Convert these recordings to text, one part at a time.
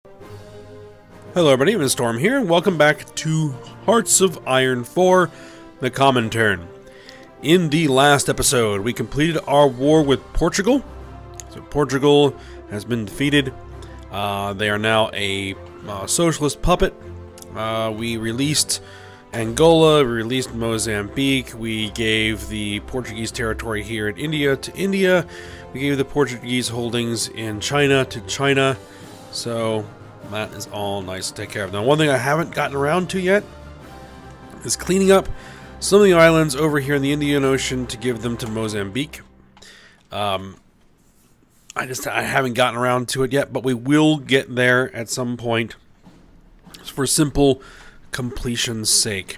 Hello everybody, I'm Storm here, and welcome back to Hearts of Iron 4, the Comintern. In the last episode, we completed our war with Portugal. So Portugal has been defeated. They are now a socialist puppet. We released Angola, we released Mozambique, we gave the Portuguese territory here in India to India, we gave the Portuguese holdings in China to China. So that is all nice to take care of. Now, one thing I haven't gotten around to yet is cleaning up some of the islands over here in the Indian Ocean to give them to Mozambique. I haven't gotten around to it yet, but we will get there at some point for simple completion's sake.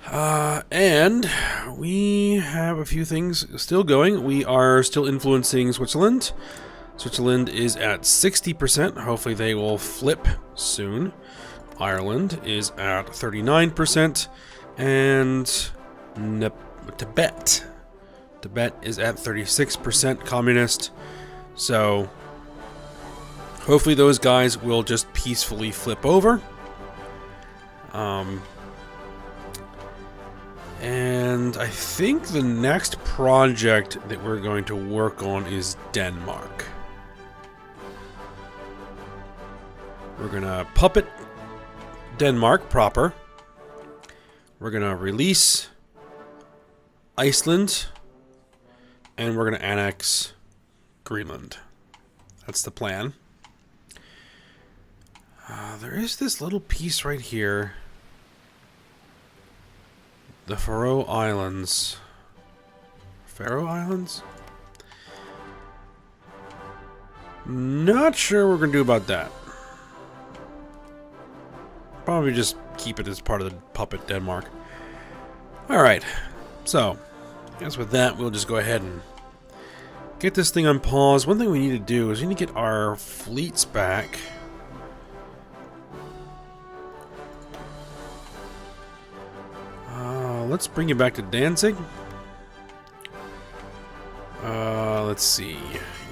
And we have a few things still going. We are still influencing Switzerland. Switzerland is at 60%. Hopefully they will flip soon. Ireland is at 39%. And Tibet is at 36% communist. So hopefully those guys will just peacefully flip over. And I think the next project that we're going to work on is Denmark. We're going to puppet Denmark proper. We're going to release Iceland. And we're going to annex Greenland. That's the plan. There is this little piece right here. The Faroe Islands. Faroe Islands? Not sure what we're going to do about that. Probably just keep it as part of the puppet Denmark. Alright, so I guess with that we'll just go ahead and get this thing on pause. One thing we need to do is we need to get our fleets back. Let's bring you back to Danzig. Let's see.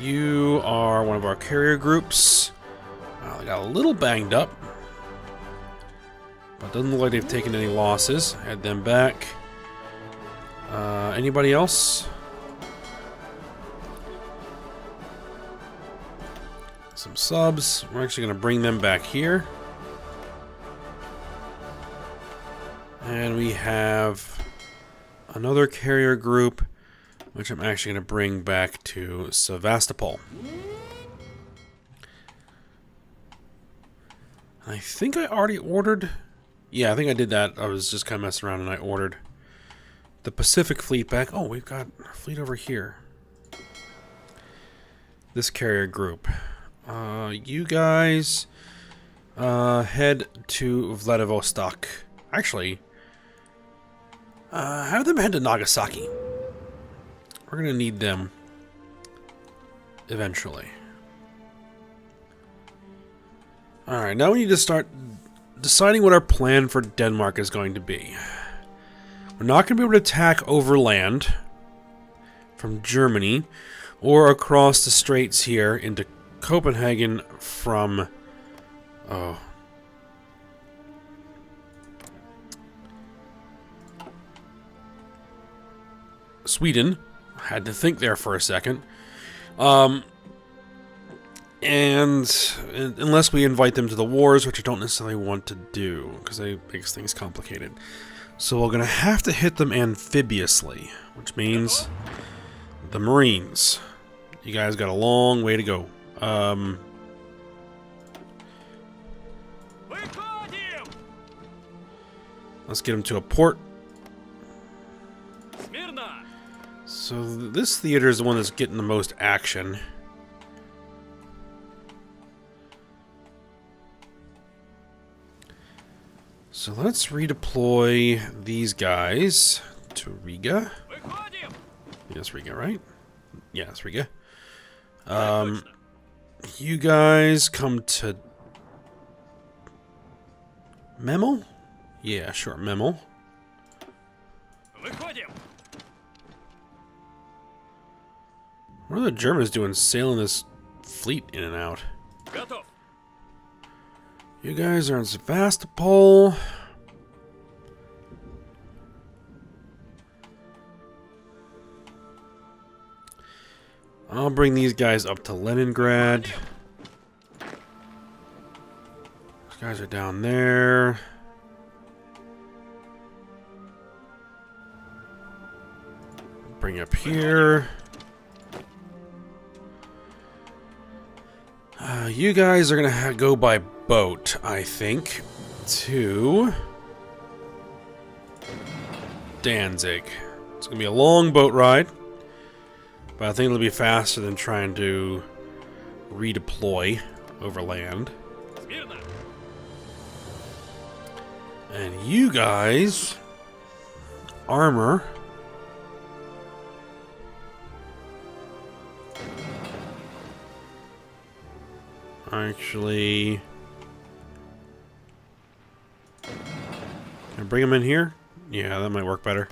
You are one of our carrier groups. They got a little banged up. But doesn't look like they've taken any losses. Head them back. Anybody else? Some subs. We're actually going to bring them back here. And we have another carrier group, which I'm actually going to bring back to Sevastopol. I think I already ordered... Yeah, I think I did that. I was just kind of messing around and I ordered the Pacific fleet back. Oh, we've got a fleet over here. This carrier group. You guys head to Vladivostok. Actually, have them head to Nagasaki. We're going to need them eventually. Alright, now we need to start deciding what our plan for Denmark is going to be. We're not going to be able to attack overland from Germany or across the straits here into Copenhagen from... Sweden. Had to think there for a second. And unless we invite them to the wars, which I don't necessarily want to do, because it makes things complicated. So we're going to have to hit them amphibiously, which means the Marines. You guys got a long way to go. Let's get them to a port. So this theater is the one that's getting the most action. So let's redeploy these guys to Riga. Yes, Riga, right? Yeah, it's Riga. You guys come to Memel? Yeah, sure, Memel. What are the Germans doing sailing this fleet in and out? You guys are in Sevastopol. I'll bring these guys up to Leningrad. These guys are down there. Bring up here. You guys are gonna go by boat, I think, to Danzig. It's gonna be a long boat ride, but I think it'll be faster than trying to redeploy over land. And you guys, armor. Actually, can I bring them in here? Yeah, that might work better.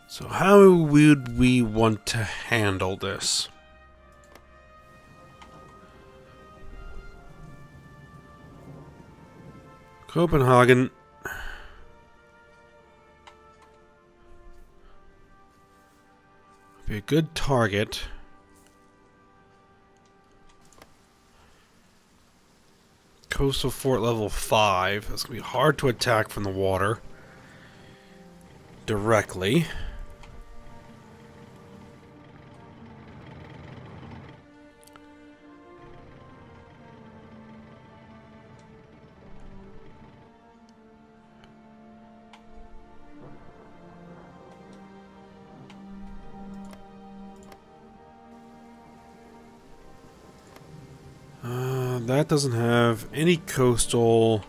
So how would we want to handle this? Copenhagen. Be a good target. Coastal fort level 5. That's going to be hard to attack from the water directly. That doesn't have any coastal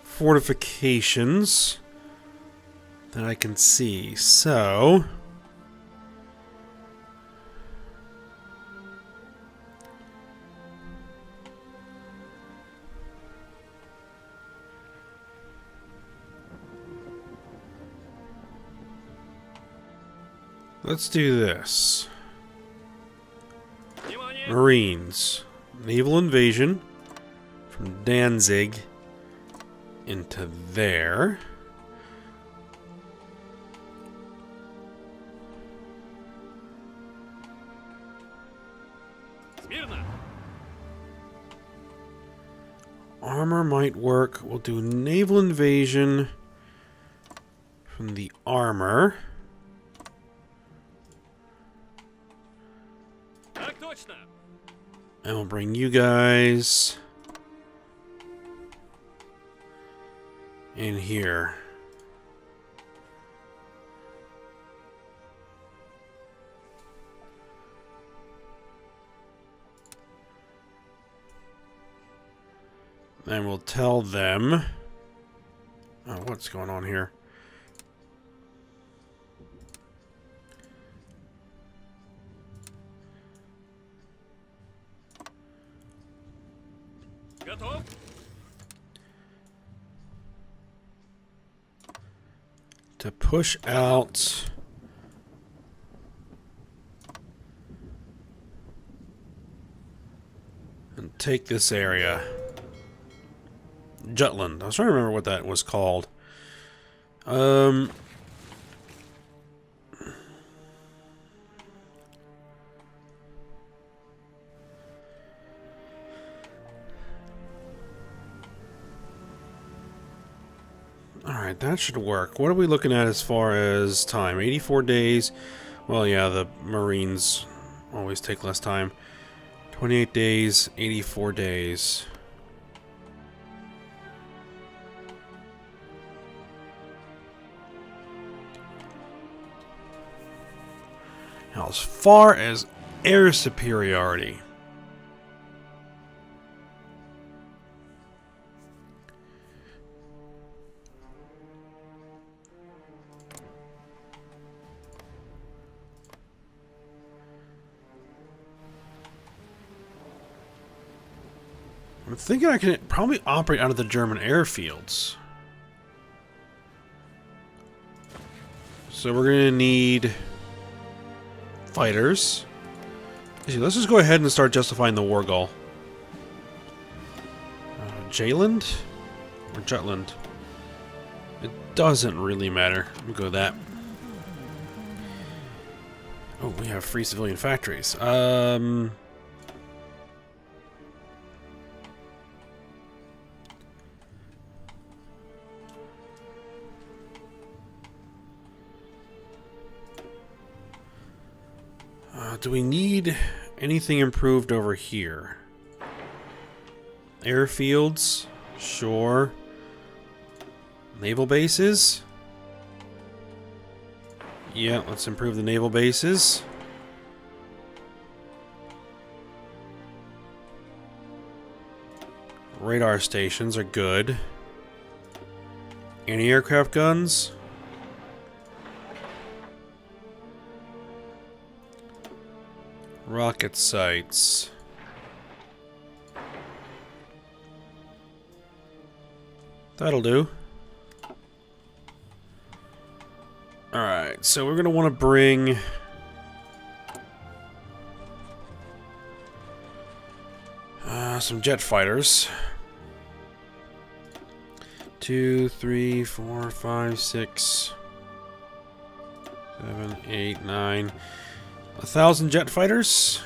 fortifications that I can see, so let's do this. Marines. Naval invasion from Danzig into there. Armor might work. We'll do naval invasion from the armor. And we'll bring you guys in here. Then we'll tell them... Oh, what's going on here? To push out and take this area. Jutland. I was trying to remember what that was called. Alright, that should work. What are we looking at as far as time? 84 days. Well, yeah, the Marines always take less time. 28 days, 84 days. Now, as far as air superiority... thinking I can probably operate out of the German airfields. So we're going to need fighters. Let's just go ahead and start justifying the war goal. Jayland or Jutland? It doesn't really matter. We'll go with that. Oh, we have free civilian factories. Do we need anything improved over here? Airfields? Sure. Naval bases? Yeah, let's improve the naval bases. Radar stations are good. Anti-aircraft guns? Rocket sites. That'll do. Alright, so we're going to want to bring... some jet fighters. 2, 3, 4, 5, 6, 7, 8, 9... 1,000 jet fighters.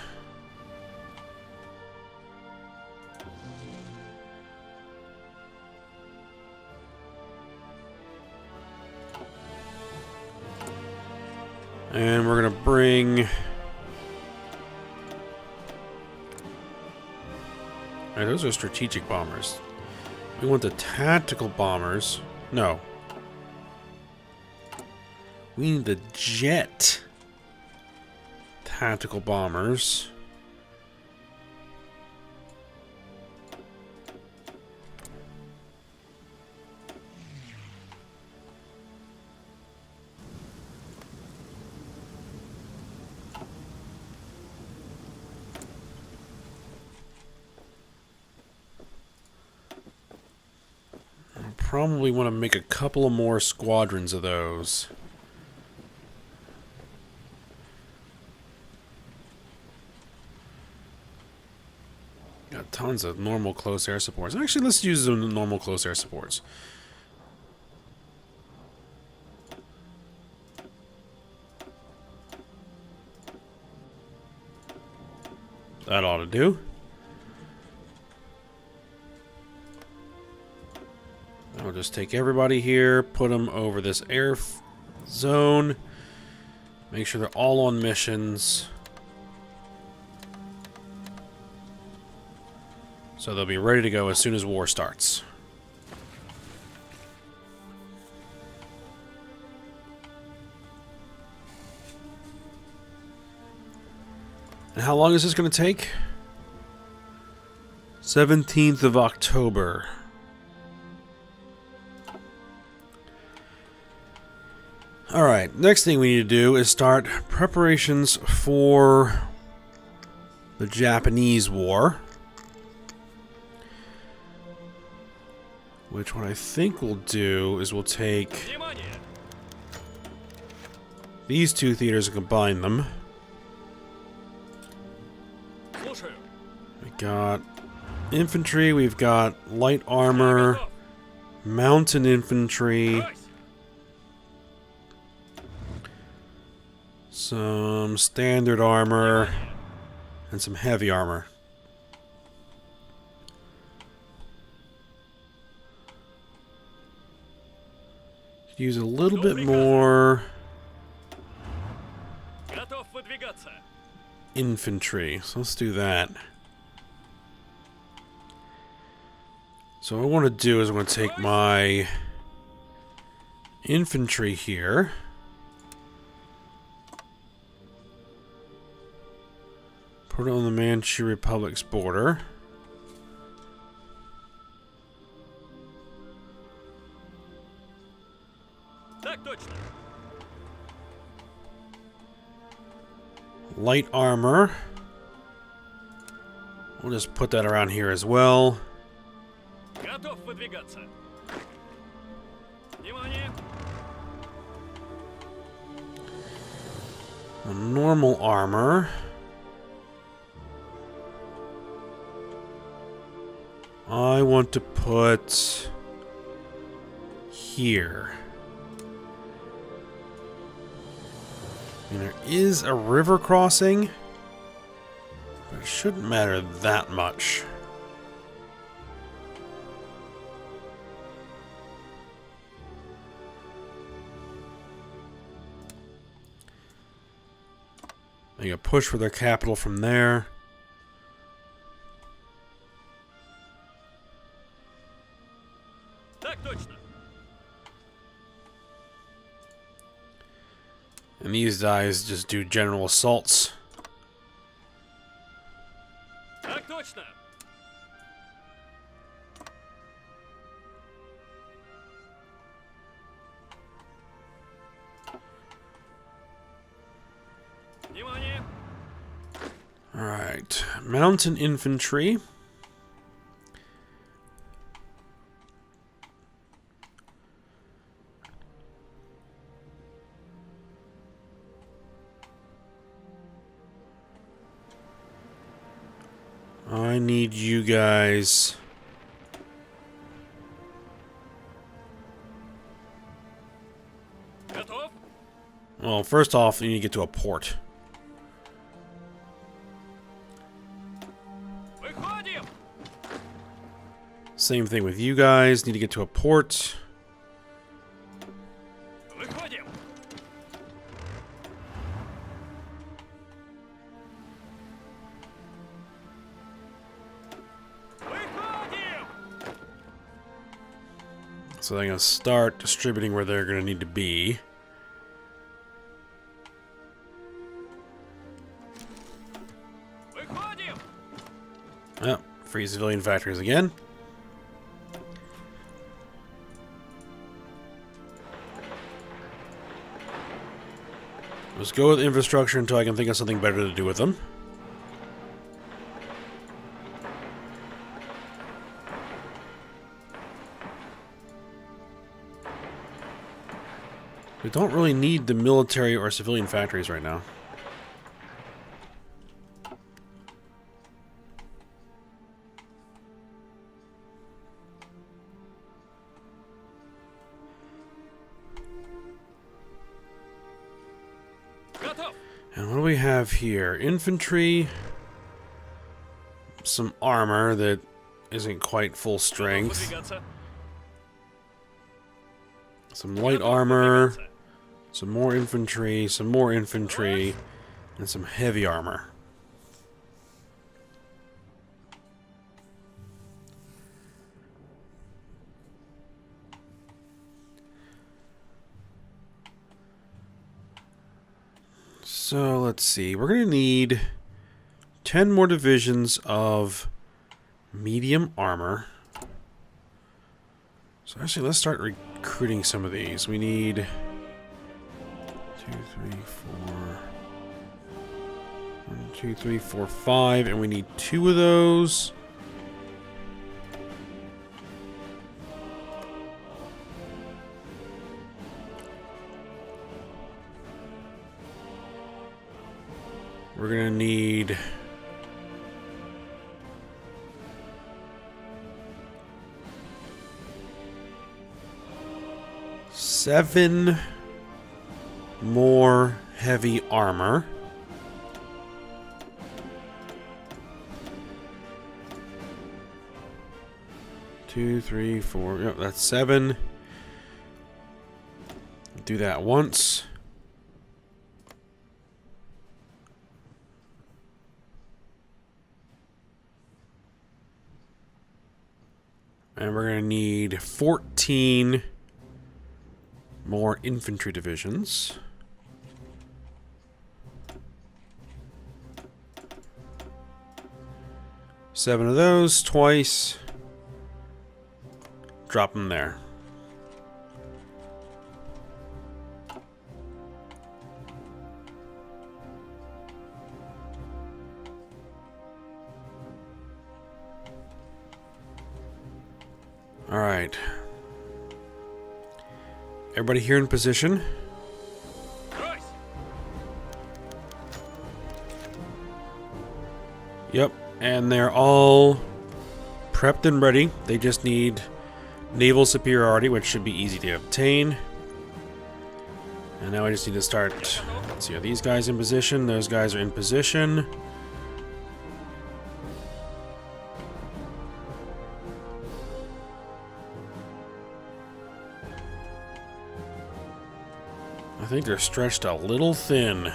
And we're going to bring... Alright, those are strategic bombers. We want the tactical bombers. No. We need the jet tactical bombers. I'll probably want to make a couple of more squadrons of those. Got tons of normal close air supports. Actually, let's use the normal close air supports. That ought to do. I'll just take everybody here, put them over this air zone. Make sure they're all on missions. So they'll be ready to go as soon as war starts. And how long is this going to take? 17th of October. Alright, next thing we need to do is start preparations for the Japanese War. Which what I think we'll do is we'll take these two theaters and combine them. We got infantry, we've got light armor, mountain infantry, some standard armor, and some heavy armor. Use a little bit more infantry. So let's do that. So what I want to do is I'm going to take my infantry here. Put it on the Manchu Republic's border. Light armor. We'll just put that around here as well. Готов выдвигаться. Внимание! Normal armor. I want to put here. I mean, there is a river crossing, but it shouldn't matter that much. They can push for their capital from there. Так точно. And these guys just do general assaults. Так точно. Внимание! Alright, mountain infantry. I need you guys. Готов? Well, first off, you need to get to a port. Выходим! Same thing with you guys. Need to get to a port. Выходим! Выходим! So they're going to start distributing where they're going to need to be. Выходим! Oh, free civilian factories again. Let's go with infrastructure until I can think of something better to do with them. We don't really need the military or civilian factories right now. Готов! And what do we have here? Infantry. Some armor that isn't quite full Готов strength. выдвигаться. Some light Готов armor. выдвигаться. Some more infantry, and some heavy armor. So let's see. We're going to need 10 more divisions of medium armor. So actually, let's start recruiting some of these. We need 2, 3, 4. 1, 2, 3, 4, 5, and we need 2 of those. We're gonna need 7 more heavy armor. Two, 3, 4. Yep, that's 7. Do that once. And we're going to need 14 more infantry divisions. Seven of those, twice. Drop them there. Alright. Everybody here in position. Брось! Yep, and they're all prepped and ready. They just need naval superiority, which should be easy to obtain. And now I just need to start. Let's see, are these guys in position? Those guys are in position. I think they're stretched a little thin.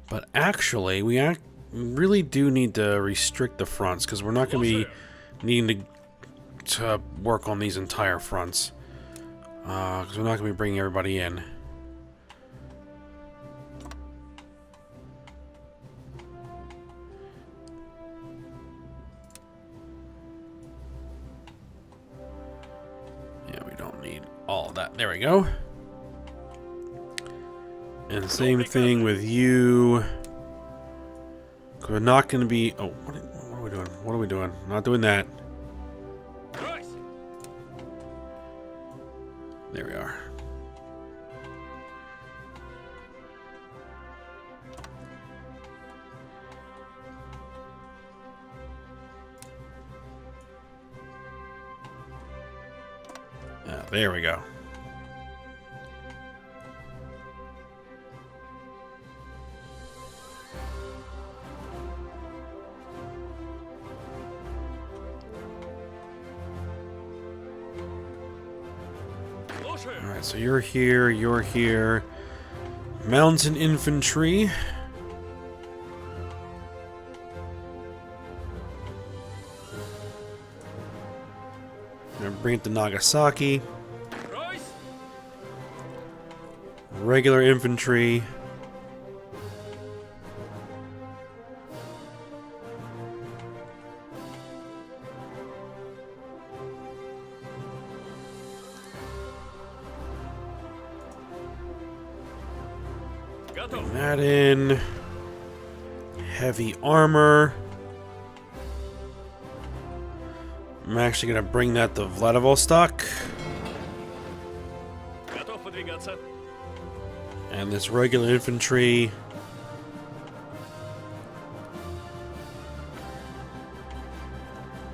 But actually, we really do need to restrict the fronts, because we're not going to be needing to work on these entire fronts. Because we're not going to be bringing everybody in. Yeah, we don't need all of that. There we go. And same thing with you. We're not going to be... Oh, what are we doing? What are we doing? Not doing that. Брось! There we are. There we go. Слушаю! Alright, so you're here, you're here. Mountain infantry. Gonna bring it to Nagasaki. Брось! Regular infantry. Готов! Bring that in. Heavy armor. I'm actually gonna bring that to Vladivostok. Готов подвигаться! And this regular infantry.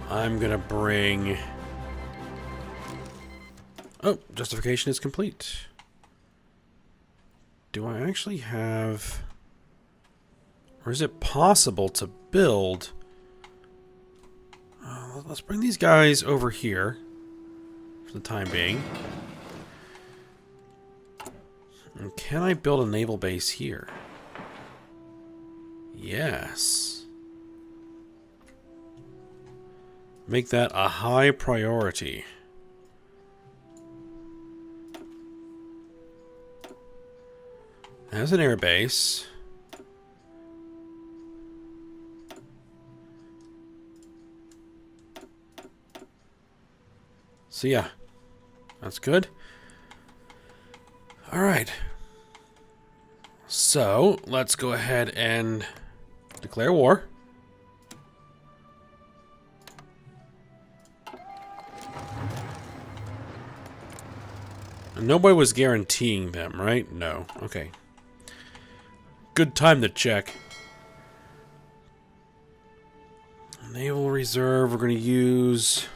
I'm gonna bring... Oh, justification is complete. Do I actually have... Or is it possible to build... let's bring these guys over here for the time being. And can I build a naval base here? Yes. Make that a high priority. As an air base. So yeah, that's good. All right. So let's go ahead and declare war. And nobody was guaranteeing them, right? No. Okay. Good time to check. Naval Reserve, we're going to use...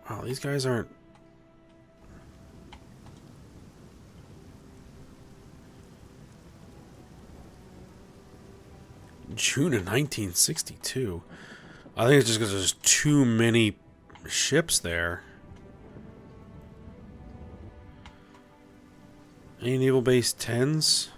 Wow, these guys aren't... June of 1962. I think it's just because there's too many ships there. Any naval base 10s?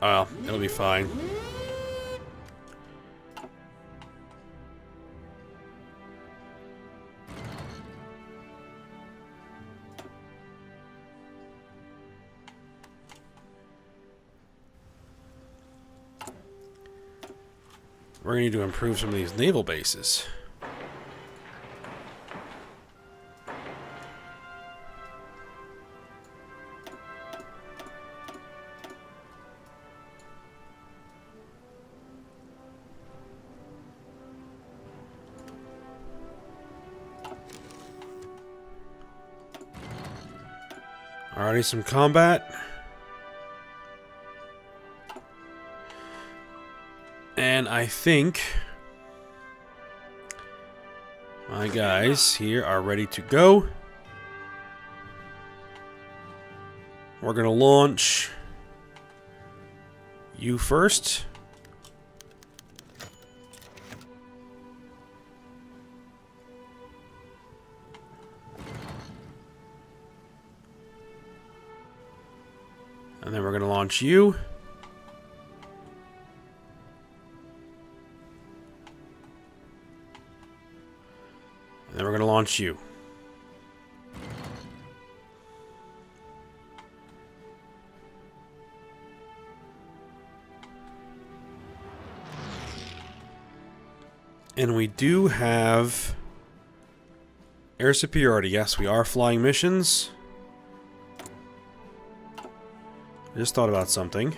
Oh, it'll be fine. We're going to need to improve some of these naval bases. Already some combat. And I think my guys here are ready to go. We're going to launch you first. And then we're going to launch you. And then we're going to launch you. And we do have air superiority. Yes, we are flying missions. I just thought about something.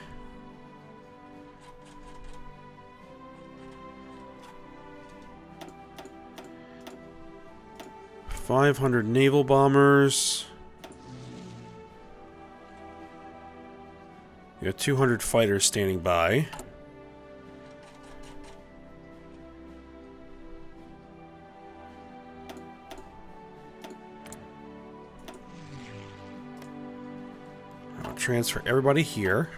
$500 naval bombers. We got 200 fighters standing by. I'll transfer everybody here.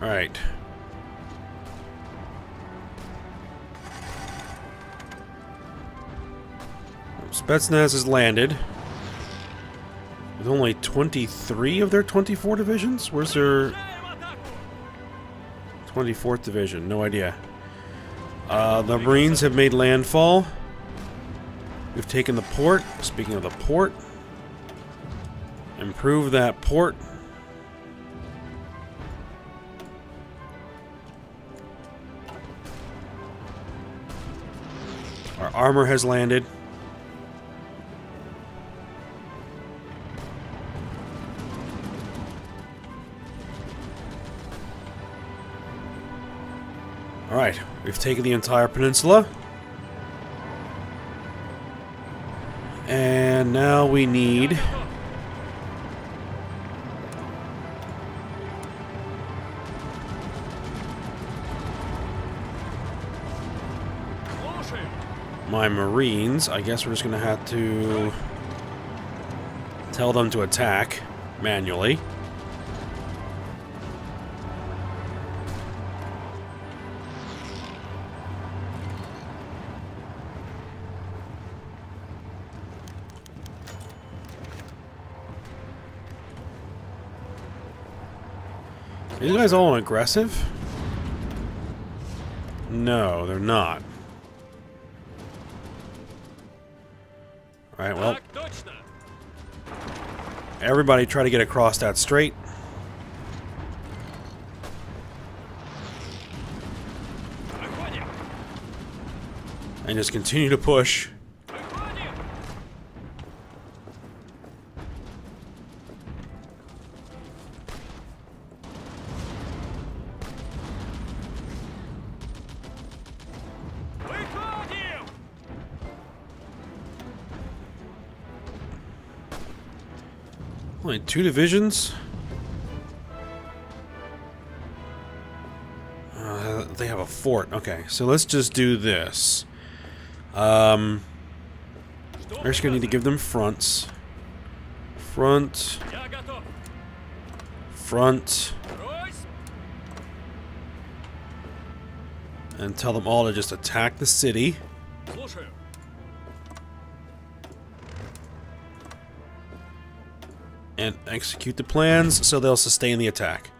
All right. Spetsnaz has landed with only 23 of their 24 divisions. Where's their 24th division? No idea. The Marines have made landfall. We've taken the port. Speaking of the port, improve that port. Our armor has landed. Alright, we've taken the entire peninsula. And now we need my Marines. I guess we're just going to have to tell them to attack manually. Are you guys all aggressive? No, they're not. Alright, well. Everybody try to get across that strait. And just continue to push. Only 2 divisions? They have a fort. Okay, so let's just do this. We're just gonna need to give them fronts. Front. Front. And tell them all to just attack the city. and execute the plans so they'll sustain the attack.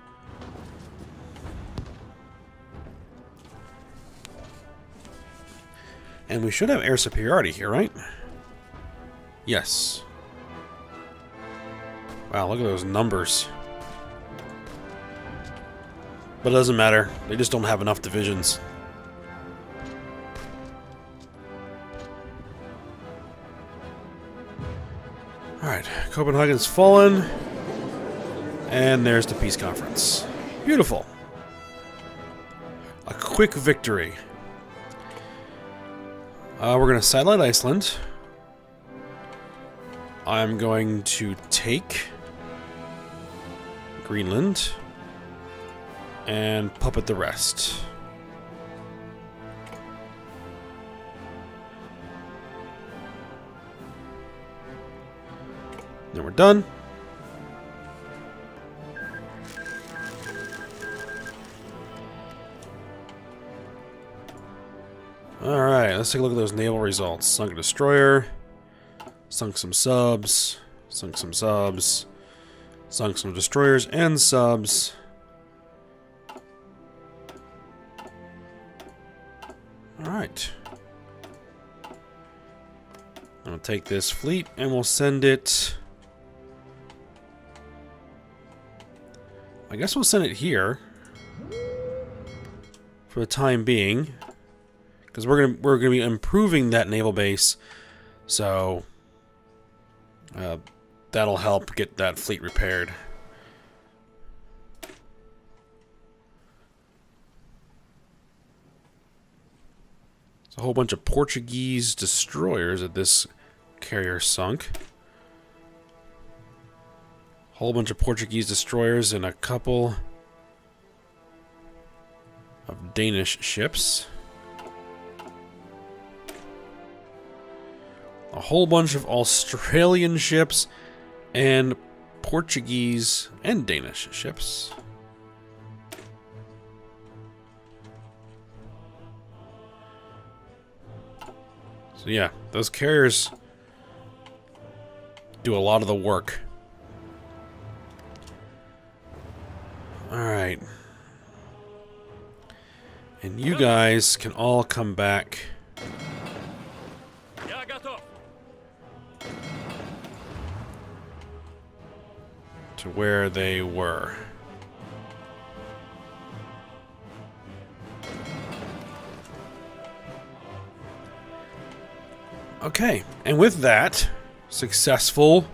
And we should have air superiority here, right? Yes. Wow, look at those numbers. But it doesn't matter. They just don't have enough divisions. Alright, Copenhagen's fallen. And there's the peace conference. Beautiful. A quick victory. We're going to satellite Iceland. I'm going to take Greenland and puppet the rest. Then we're done. Alright, let's take a look at those naval results. Sunk a destroyer, sunk some subs, sunk some subs, sunk some destroyers and subs. Alright. I'll take this fleet and we'll send it... I guess we'll send it here for the time being, because we're gonna be improving that naval base, so that'll help get that fleet repaired. There's a whole bunch of Portuguese destroyers that this carrier sunk. Whole bunch of Portuguese destroyers and a couple of Danish ships. A whole bunch of Australian ships and Portuguese and Danish ships. So yeah, those carriers do a lot of the work. Alright. And you guys can all come back to where they were. Okay, and with that, successful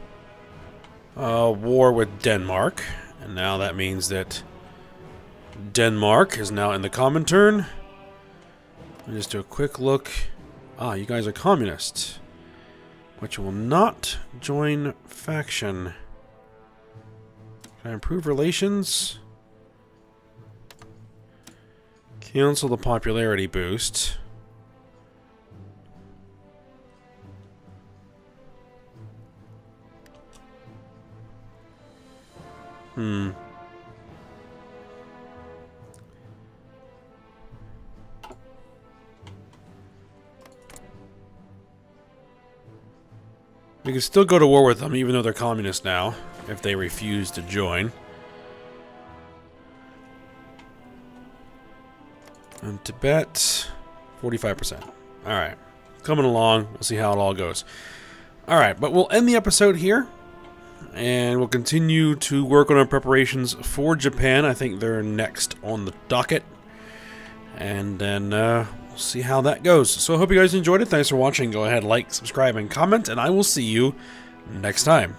war with Denmark. And now that means that Denmark is now in the Comintern. Let me just do a quick look. Ah, you guys are communist, which will not join faction. Can I improve relations? Cancel the popularity boost. We can still go to war with them, even though they're communists now, if they refuse to join. And Tibet, 45%. Alright. Coming along. We'll see how it all goes. Alright, but we'll end the episode here. And we'll continue to work on our preparations for Japan. I think they're next on the docket. And then we'll see how that goes. So I hope you guys enjoyed it. Thanks for watching. Go ahead, like, subscribe, and comment. And I will see you next time.